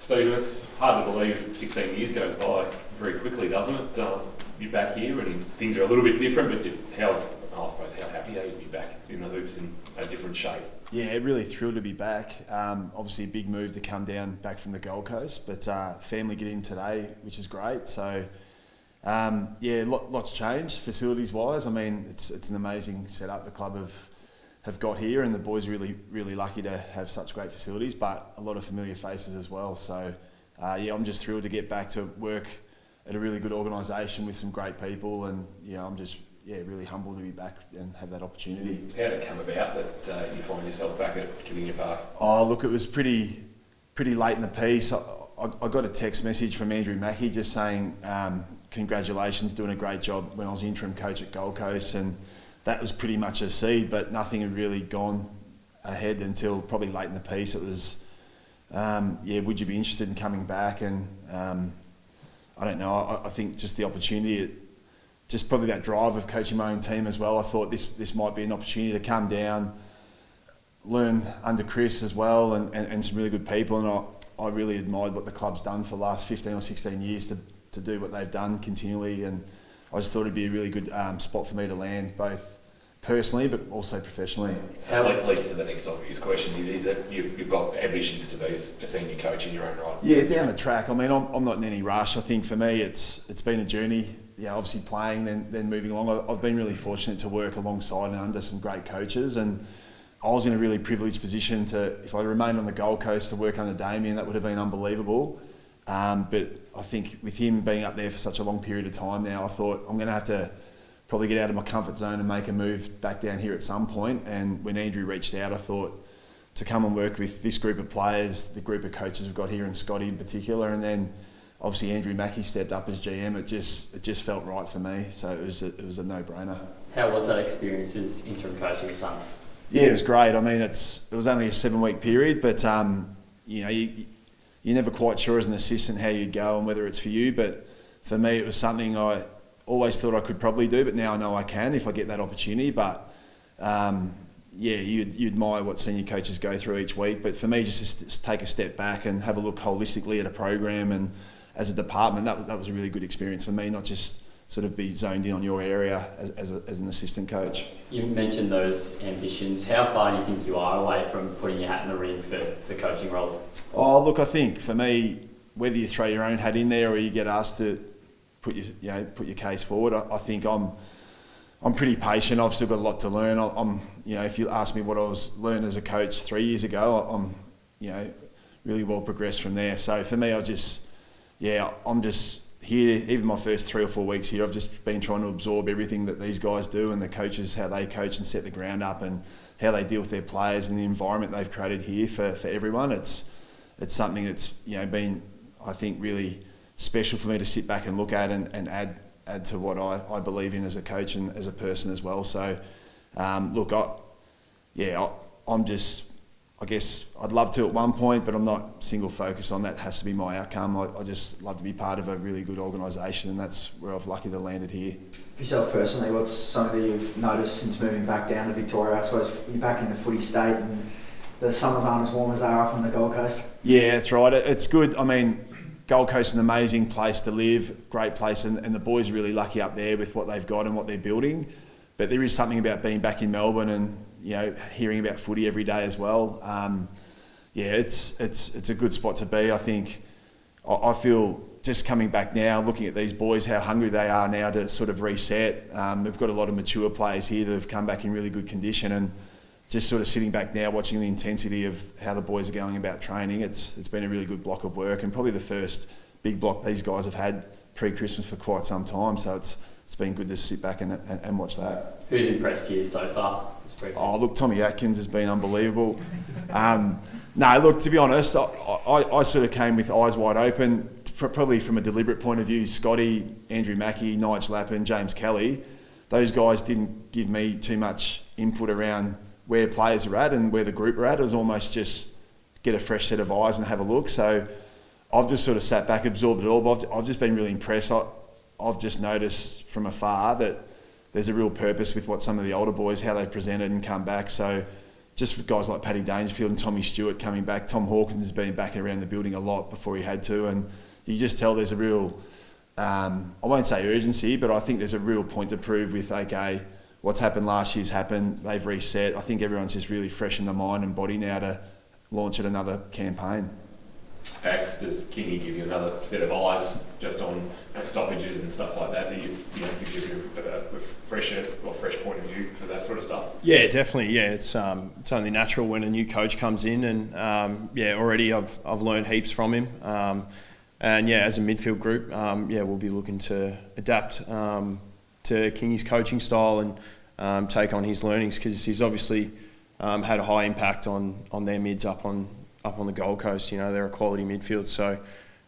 Steve, it's hard to believe 16 years goes by very quickly, doesn't it? You're back here and things are a little bit different, but I suppose how happy are you to be back in the hoops in a different shape? Yeah, really thrilled to be back. Obviously a big move to come down back from the Gold Coast, but family get in today, which is great. So lots changed facilities wise. I mean, it's an amazing setup the club have got here, and the boys are really lucky to have such great facilities, but a lot of familiar faces as well. So I'm just thrilled to get back to work at a really good organisation with some great people, and I'm just really humbled to be back and have that opportunity. How did it come about that you find yourself back at Geelong Park? Oh, look, it was pretty late in the piece. I got a text message from Andrew Mackie just saying congratulations, doing a great job when I was interim coach at Gold Coast, and that was pretty much a seed, but nothing had really gone ahead until probably late in the piece. It was, would you be interested in coming back? And I don't know, I think just the opportunity, just probably that drive of coaching my own team as well. I thought this might be an opportunity to come down, learn under Chris as well, and some really good people. And I really admired what the club's done for the last 15 or 16 years to do what they've done continually. And I just thought it'd be a really good spot for me to land, both personally but also professionally. How leads to the next obvious question is that you've got ambitions to be a senior coach in your own right? Yeah, down the track. I mean, I'm not in any rush. I think for me it's been a journey. Obviously playing, then moving along. I've been really fortunate to work alongside and under some great coaches, and I was in a really privileged position if I remained on the Gold Coast to work under Damien, that would have been unbelievable. But I think with him being up there for such a long period of time now, I thought I'm going to have to probably get out of my comfort zone and make a move back down here at some point. And when Andrew reached out, I thought to come and work with this group of players, the group of coaches we've got here, and Scotty in particular, and then obviously Andrew Mackie stepped up as GM. It just felt right for me, so it was a no-brainer. How was that experience as interim coaching with Suns? Yeah, it was great. I mean, it was only a 7-week period, but you're never quite sure as an assistant how you'd go and whether it's for you. But for me, it was something I always thought I could probably do, but now I know I can if I get that opportunity. But you admire what senior coaches go through each week. But for me, just to take a step back and have a look holistically at a program and as a department, that was a really good experience for me, not just sort of be zoned in on your area as an assistant coach. You mentioned those ambitions. How far do you think you are away from putting your hat in the ring for coaching roles? Oh, look, I think for me, whether you throw your own hat in there or you get asked to put your case forward, I think I'm pretty patient. I've still got a lot to learn. If you ask me what I was learning as a coach 3 years ago, I'm really well progressed from there. So for me, I'm just here. Even my first 3 or 4 weeks here, I've just been trying to absorb everything that these guys do and the coaches, how they coach and set the ground up, and how they deal with their players and the environment they've created here for everyone. It's something that's been, I think, really special for me to sit back and look at and add to what I believe in as a coach and as a person as well. So I guess I'd love to at one point, but I'm not single focused on that. Has to be my outcome. I just love to be part of a really good organisation, and that's where I've lucky to landed here. For yourself personally, what's something that you've noticed since moving back down to Victoria? I suppose you're back in the footy state and the summers aren't as warm as they are up on the Gold Coast. Yeah, that's right. It's good. I mean, Gold Coast is an amazing place to live, great place, and the boys are really lucky up there with what they've got and what they're building. But there is something about being back in Melbourne and hearing about footy every day as well. It's a good spot to be. I think I feel just coming back now, looking at these boys, how hungry they are now to sort of reset. We've got a lot of mature players here that have come back in really good condition, and just sort of sitting back now, watching the intensity of how the boys are going about training. It's been a really good block of work, and probably the first big block these guys have had pre-Christmas for quite some time. So it's been good to sit back and watch that. Who's impressed you so far? Oh, look, Tom Atkins has been unbelievable. Look, to be honest, I sort of came with eyes wide open, probably from a deliberate point of view. Scotty, Andrew Mackie, Nigel Lappin, James Kelly, those guys didn't give me too much input around where players are at and where the group are at. It was almost just get a fresh set of eyes and have a look. So I've just sort of sat back, absorbed it all, but I've just been really impressed. I've just noticed from afar that there's a real purpose with what some of the older boys, how they've presented and come back. So just for guys like Paddy Dangerfield and Tommy Stewart coming back. Tom Hawkins has been back around the building a lot before he had to, and you just tell there's a real, I won't say urgency, but I think there's a real point to prove with, okay, what's happened last year's happened, they've reset. I think everyone's just really fresh in the mind and body now to launch at another campaign. Does Kingy give you another set of eyes just on stoppages and stuff like that gives you a fresh point of view for that sort of stuff? Yeah, definitely. Yeah, it's only natural when a new coach comes in, and already I've learned heaps from him. And as a midfield group, we'll be looking to adapt to Kingy's coaching style and take on his learnings, because he's obviously had a high impact on their mids up on the Gold Coast. They're a quality midfield. So,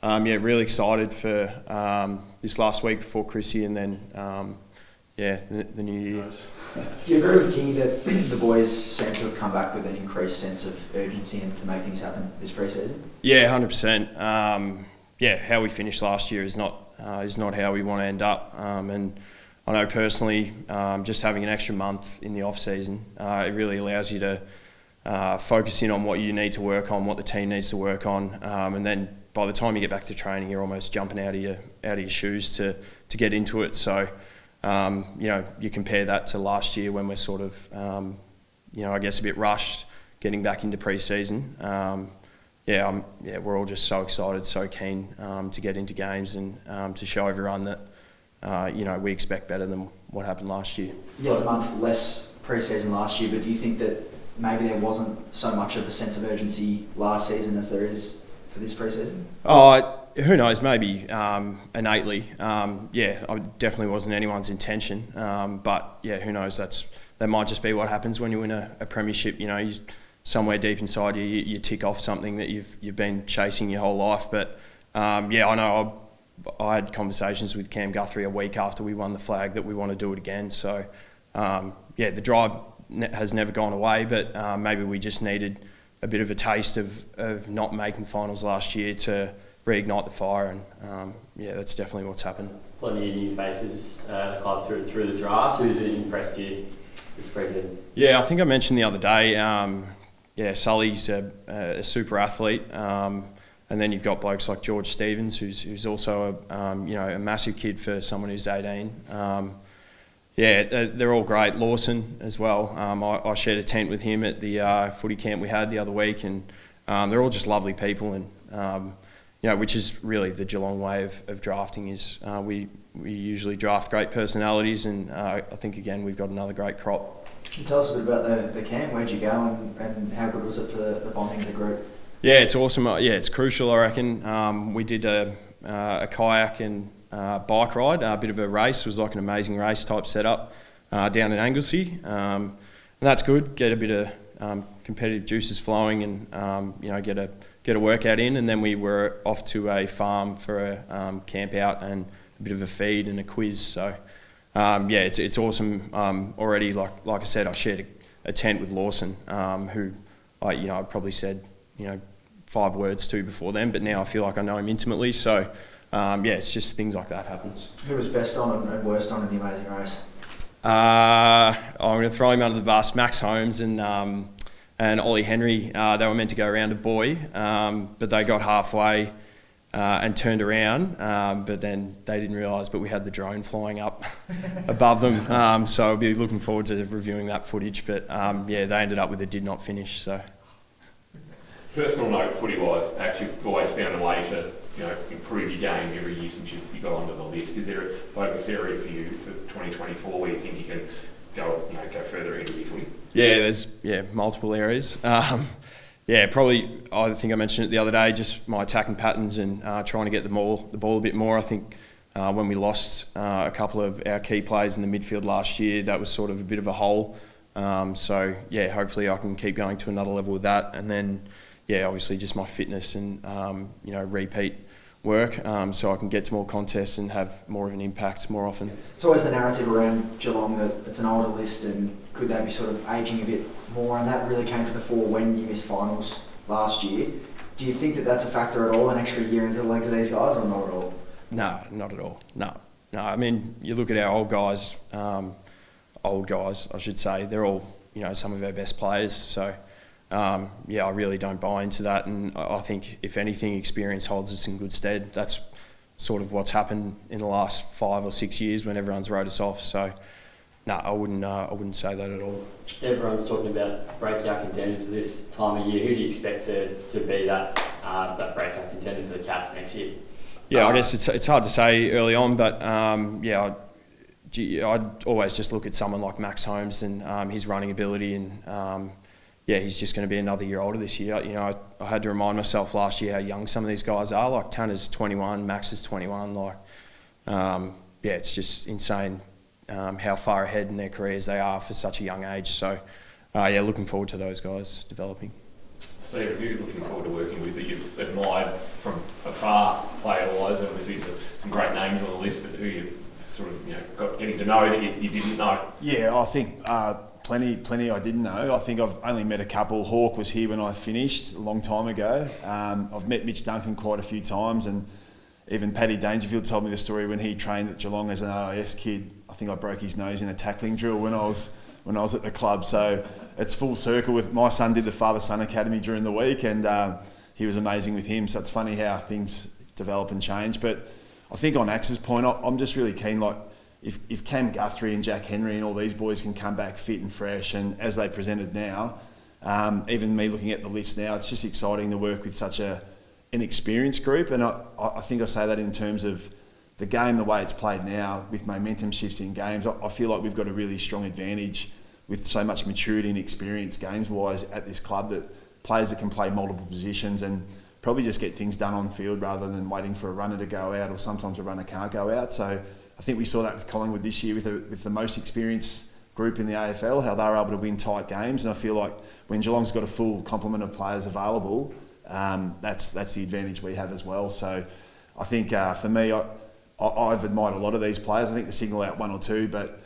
really excited for this last week before Chrissy, and then, the new year. Do you agree with Kingy that the boys seem to have come back with an increased sense of urgency and to make things happen this pre-season? Yeah, 100%. How we finished last year is not how we want to end up. And I know personally, just having an extra month in the off season, it really allows you to focus in on what you need to work on, what the team needs to work on, and then by the time you get back to training, you're almost jumping out of your shoes to get into it. So, you compare that to last year when we're sort of, I guess a bit rushed getting back into pre-season. We're all just so excited, so keen to get into games and to show everyone that we expect better than what happened last year. Yeah, a month less pre-season last year, but do you think that maybe there wasn't so much of a sense of urgency last season as there is for this pre-season? Who knows, maybe innately. It definitely wasn't anyone's intention. But who knows, that might just be what happens when you win a premiership. You somewhere deep inside you tick off something that you've been chasing your whole life. But I know I had conversations with Cam Guthrie a week after we won the flag that we want to do it again. So the drive has never gone away, but maybe we just needed a bit of a taste of not making finals last year to reignite the fire, and that's definitely what's happened. Plenty of new faces club through the draft. Who's impressed you this preseason? Yeah, I think I mentioned the other day. Sully's a super athlete, and then you've got blokes like George Stevens, who's also a massive kid for someone who's 18. They're all great. Lawson as well. I shared a tent with him at the footy camp we had the other week, and they're all just lovely people, and which is really the Geelong way of drafting. Is we usually draft great personalities, and I think again we've got another great crop. Can you tell us a bit about the camp? Where'd you go, and how good was it for the bonding of the group? Yeah, it's awesome. It's crucial, I reckon. We did a kayak and bike ride, a bit of a race. It was like an amazing race type setup down in Anglesey, and that's good. Get a bit of competitive juices flowing, and get a workout in. And then we were off to a farm for a camp out and a bit of a feed and a quiz. So it's awesome. Already, like I said, I shared a tent with Lawson, who I probably said 5 words to before then, but now I feel like I know him intimately. So. It's just things like that happens. Who was best on and worst on in the amazing race? I'm going to throw him under the bus. Max Holmes and Ollie Henry. They were meant to go around a buoy, but they got halfway and turned around, but then they didn't realise. But we had the drone flying up above them, so I'll be looking forward to reviewing that footage. But they ended up with a did not finish. So. Personal note, footy-wise, actually always found a way to improve your game every year since you got onto the list. Is there a focus area for you for 2024 where you think you can go further into your footy? Yeah, there's multiple areas. Probably I think I mentioned it the other day, just my attacking patterns and trying to get the ball a bit more. I think when we lost a couple of our key players in the midfield last year, that was sort of a bit of a hole. Hopefully I can keep going to another level with that, and then obviously just my fitness and repeat work, so I can get to more contests and have more of an impact more often. It's always the narrative around Geelong that it's an older list, and could they be sort of ageing a bit more, and that really came to the fore when you missed finals last year. Do you think that that's a factor at all, an extra year into the legs of these guys, or not at all? No, not at all. No. I mean, you look at our old guys, I should say, they're all some of our best players. So I really don't buy into that, and I think if anything, experience holds us in good stead. That's sort of what's happened in the last 5 or 6 years when everyone's wrote us off. So no, I wouldn't say that at all. Everyone's talking about breakout contenders this time of year. Who do you expect to be that breakout contender for the Cats next year? Yeah, I guess it's hard to say early on, but I'd always just look at someone like Max Holmes and his running ability, and he's just going to be another year older this year. I had to remind myself last year how young some of these guys are. Like Tanner's 21, Max is 21. It's just insane how far ahead in their careers they are for such a young age. So, looking forward to those guys developing. Steve, who are you looking forward to working with that you've admired from afar, player-wise? Obviously, some great names on the list, but who you sort of got getting to know that you didn't know? Yeah, I think plenty I didn't know. I think I've only met a couple. Hawke was here when I finished a long time ago. I've met Mitch Duncan quite a few times, and even Paddy Dangerfield told me the story when he trained at Geelong as an OIS kid. I think I broke his nose in a tackling drill when I was at the club. So it's full circle. With my son did the father-son academy during the week, and he was amazing with him. So it's funny how things develop and change. But I think on Axe's point, I'm just really keen. Like if Cam Guthrie and Jack Henry and all these boys can come back fit and fresh, and as they presented now, even me looking at the list now, it's just exciting to work with such an experienced group. And I think I say that in terms of the game, the way it's played now, with momentum shifts in games, I feel like we've got a really strong advantage with so much maturity and experience games-wise at this club, that players that can play multiple positions and probably just get things done on the field rather than waiting for a runner to go out, or sometimes a runner can't go out. So I think we saw that with Collingwood this year with the most experienced group in the AFL, how they were able to win tight games. And I feel like when Geelong's got a full complement of players available, that's the advantage we have as well. So I think for me, I've admired a lot of these players. I think to single out one or two, but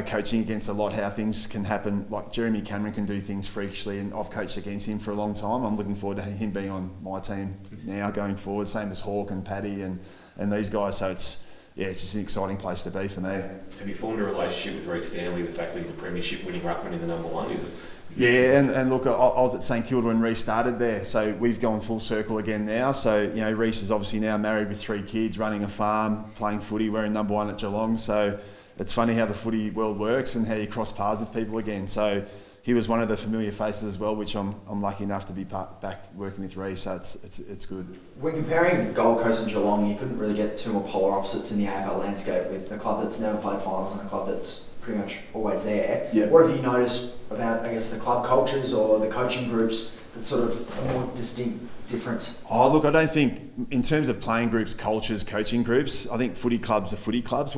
coaching against a lot, how things can happen. Like Jeremy Cameron can do things freakishly, and I've coached against him for a long time. I'm looking forward to him being on my team now going forward. Same as Hawke and Paddy and these guys. So it's just an exciting place to be for me. Have you formed a relationship with Reece Stanley, the fact that he's a premiership winning ruckman in the number one? Yeah, and look, I was at St Kilda when Reece started there, so we've gone full circle again now. So, Reece is obviously now married with 3 kids, running a farm, playing footy, we're in number one at Geelong. So it's funny how the footy world works and how you cross paths with people again. So he was one of the familiar faces as well, which I'm lucky enough to be back working with Reece, so it's good. When comparing Gold Coast and Geelong, you couldn't really get two more polar opposites in the AFL landscape, with a club that's never played finals and a club that's pretty much always there. Yeah. What have you noticed about, I guess, the club cultures or the coaching groups that's sort of a more distinct difference? Oh, look, I don't think, in terms of playing groups, cultures, coaching groups, I think footy clubs are footy clubs.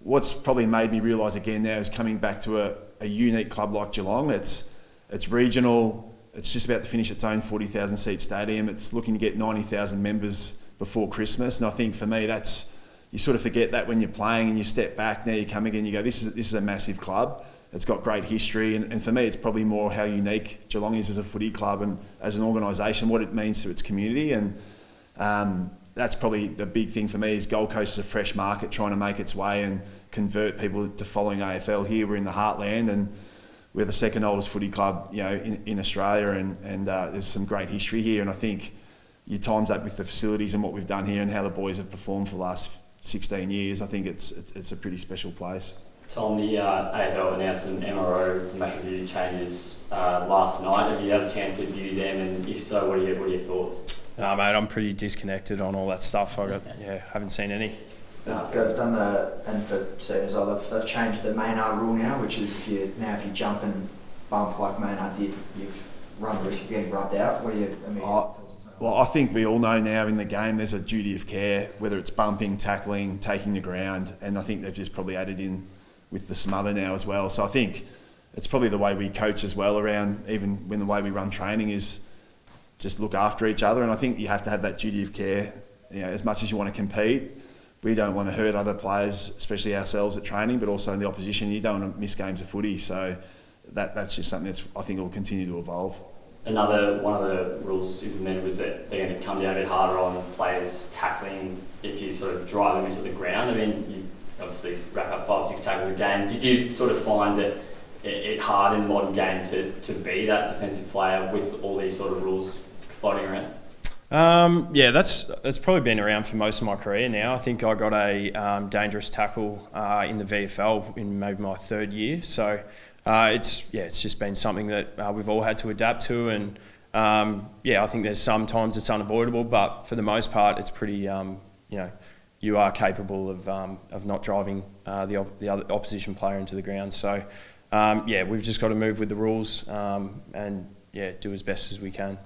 What's probably made me realise again now is coming back to a unique club like Geelong. It's regional. It's just about to finish its own 40,000 seat stadium. It's looking to get 90,000 members before Christmas. And I think for me, you sort of forget that when you're playing and you step back. Now you come again, you go, this is a massive club. It's got great history. And for me, it's probably more how unique Geelong is as a footy club and as an organisation, what it means to its community. And that's probably the big thing for me, is Gold Coast is a fresh market trying to make its way and convert people to following AFL. Here we're in the heartland, and we're the second oldest footy club in Australia, and there's some great history here. And I think you times that with the facilities and what we've done here and how the boys have performed for the last 16 years, I think it's a pretty special place. Tom, the AFL announced some MRO match review changes last night. Have you had a chance to view them, and if so, what are your thoughts? No, mate, I'm pretty disconnected on all that stuff. Haven't seen any. They've done and for seniors, they've changed the Maynard rule now, which is if you jump and bump like Maynard did, you've run the risk of getting rubbed out. What are your immediate thoughts on that? Well, I think we all know now in the game there's a duty of care, whether it's bumping, tackling, taking the ground, and I think they've just probably added in with the smother now as well. So I think it's probably the way we coach as well, around even when the way we run training is just look after each other. And I think you have to have that duty of care. As much as you want to compete, we don't want to hurt other players, especially ourselves at training, but also in the opposition. You don't want to miss games of footy. So that's just something that's, I think, will continue to evolve. One of the rules implemented was that they're going to come down a bit harder on players tackling if you sort of drive them into the ground. I mean, you obviously rack up 5 or 6 tackles a game. Did you sort of find that it hard in the modern game to be that defensive player with all these sort of rules floating around? Yeah, that's probably been around for most of my career now. I think I got a dangerous tackle in the VFL in maybe my 3rd year. So it's just been something that we've all had to adapt to, and I think there's sometimes it's unavoidable, but for the most part, it's pretty you are capable of not driving the other opposition player into the ground. So we've just got to move with the rules and do as best as we can.